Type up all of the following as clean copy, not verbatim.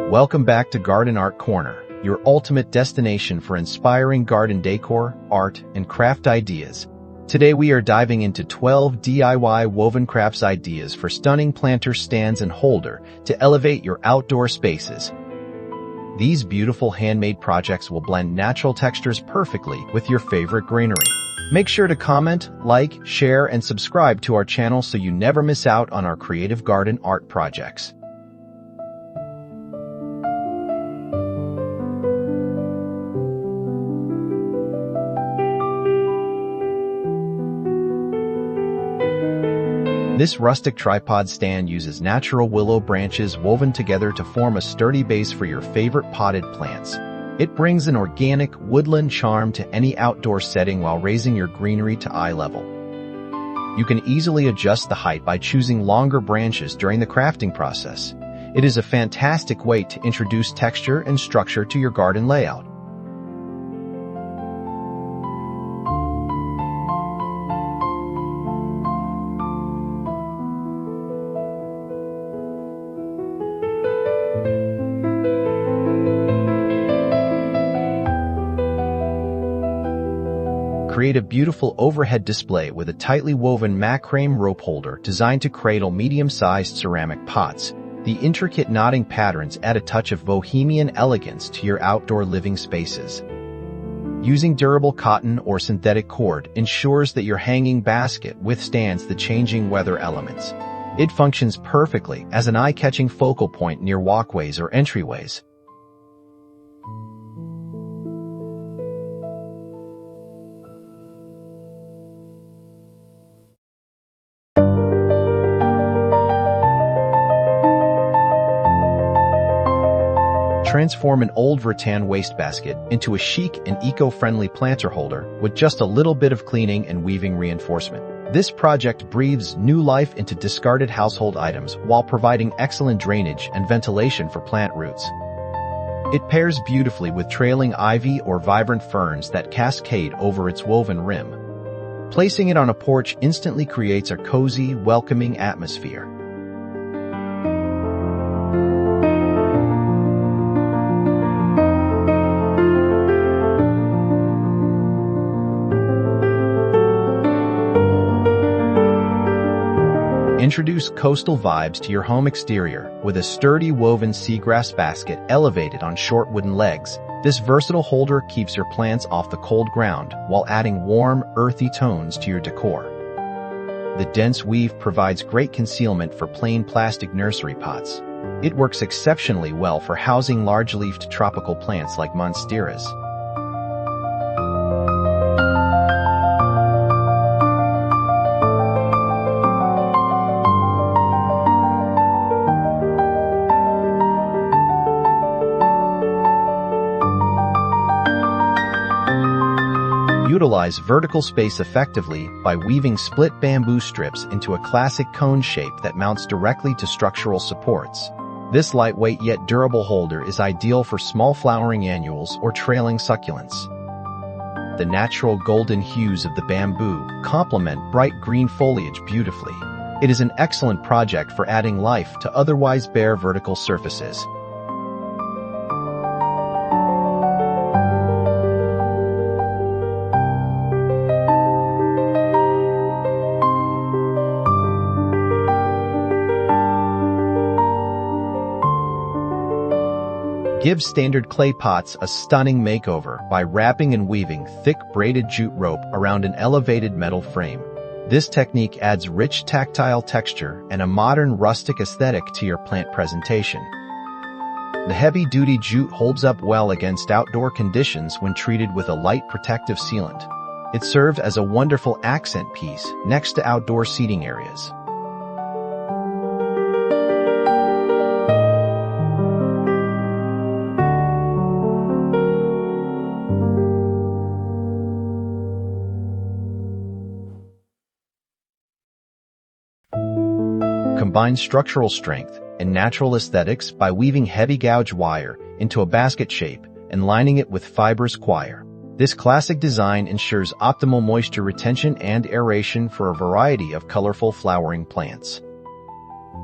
Welcome back to Garden Art Corner, your ultimate destination for inspiring garden decor, art, and craft ideas. Today we are diving into 12 DIY woven crafts ideas for stunning planter stands and holder to elevate your outdoor spaces. These beautiful handmade projects will blend natural textures perfectly with your favorite greenery. Make sure to comment, like, share, and subscribe to our channel so you never miss out on our creative garden art projects. This rustic tripod stand uses natural willow branches woven together to form a sturdy base for your favorite potted plants. It brings an organic, woodland charm to any outdoor setting while raising your greenery to eye level. You can easily adjust the height by choosing longer branches during the crafting process. It is a fantastic way to introduce texture and structure to your garden layout. Create a beautiful overhead display with a tightly woven macrame rope holder designed to cradle medium-sized ceramic pots. The intricate knotting patterns add a touch of bohemian elegance to your outdoor living spaces. Using durable cotton or synthetic cord ensures that your hanging basket withstands the changing weather elements. It functions perfectly as an eye-catching focal point near walkways or entryways. Transform an old rattan wastebasket into a chic and eco-friendly planter holder with just a little bit of cleaning and weaving reinforcement. This project breathes new life into discarded household items while providing excellent drainage and ventilation for plant roots. It pairs beautifully with trailing ivy or vibrant ferns that cascade over its woven rim. Placing it on a porch instantly creates a cozy, welcoming atmosphere. Introduce coastal vibes to your home exterior with a sturdy woven seagrass basket elevated on short wooden legs. This versatile holder keeps your plants off the cold ground while adding warm, earthy tones to your decor. The dense weave provides great concealment for plain plastic nursery pots. It works exceptionally well for housing large-leafed tropical plants like monsteras. Utilize vertical space effectively by weaving split bamboo strips into a classic cone shape that mounts directly to structural supports. This lightweight yet durable holder is ideal for small flowering annuals or trailing succulents. The natural golden hues of the bamboo complement bright green foliage beautifully. It is an excellent project for adding life to otherwise bare vertical surfaces. Give standard clay pots a stunning makeover by wrapping and weaving thick braided jute rope around an elevated metal frame. This technique adds rich tactile texture and a modern rustic aesthetic to your plant presentation. The heavy-duty jute holds up well against outdoor conditions when treated with a light protective sealant. It served as a wonderful accent piece next to outdoor seating areas. Combine structural strength and natural aesthetics by weaving heavy gauge wire into a basket shape and lining it with fibrous coir. This classic design ensures optimal moisture retention and aeration for a variety of colorful flowering plants.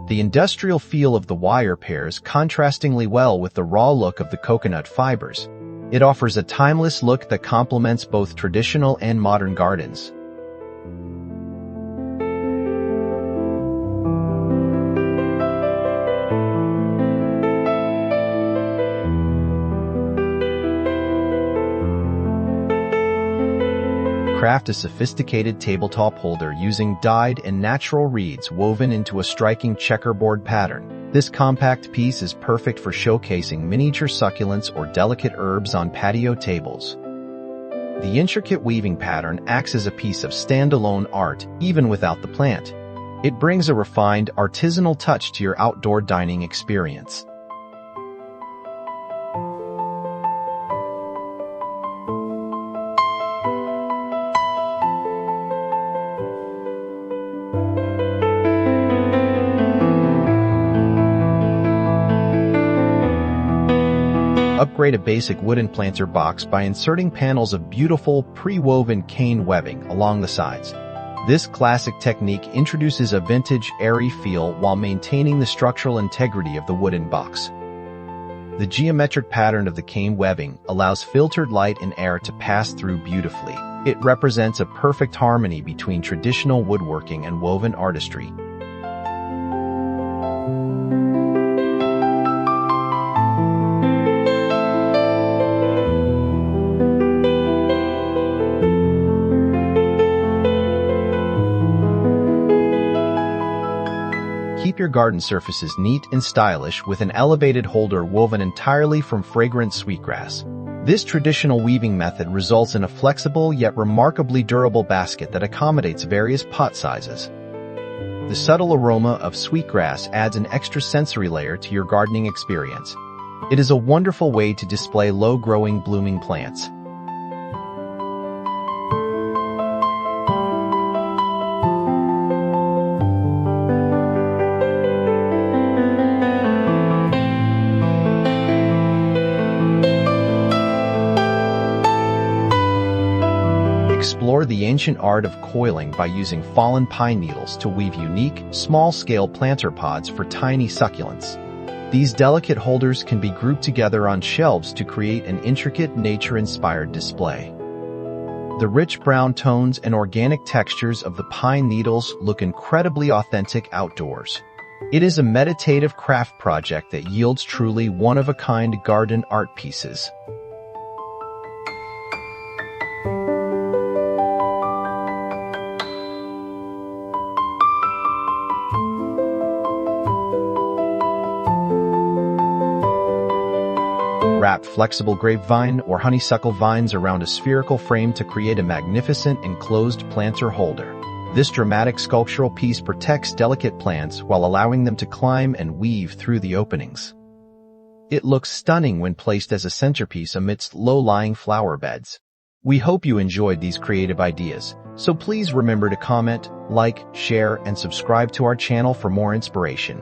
The industrial feel of the wire pairs contrastingly well with the raw look of the coconut fibers. It offers a timeless look that complements both traditional and modern gardens. Craft a sophisticated tabletop holder using dyed and natural reeds woven into a striking checkerboard pattern. This compact piece is perfect for showcasing miniature succulents or delicate herbs on patio tables. The intricate weaving pattern acts as a piece of standalone art, even without the plant. It brings a refined, artisanal touch to your outdoor dining experience. Upgrade a basic wooden planter box by inserting panels of beautiful, pre-woven cane webbing along the sides. This classic technique introduces a vintage, airy feel while maintaining the structural integrity of the wooden box. The geometric pattern of the cane webbing allows filtered light and air to pass through beautifully. It represents a perfect harmony between traditional woodworking and woven artistry. Keep your garden surfaces neat and stylish with an elevated holder woven entirely from fragrant sweetgrass. This traditional weaving method results in a flexible yet remarkably durable basket that accommodates various pot sizes. The subtle aroma of sweetgrass adds an extra sensory layer to your gardening experience. It is a wonderful way to display low-growing blooming plants. Explore the ancient art of coiling by using fallen pine needles to weave unique, small-scale planter pods for tiny succulents. These delicate holders can be grouped together on shelves to create an intricate, nature-inspired display. The rich brown tones and organic textures of the pine needles look incredibly authentic outdoors. It is a meditative craft project that yields truly one-of-a-kind garden art pieces. Wrap flexible grapevine or honeysuckle vines around a spherical frame to create a magnificent enclosed planter holder. This dramatic sculptural piece protects delicate plants while allowing them to climb and weave through the openings. It looks stunning when placed as a centerpiece amidst low-lying flower beds. We hope you enjoyed these creative ideas, so please remember to comment, like, share, and subscribe to our channel for more inspiration.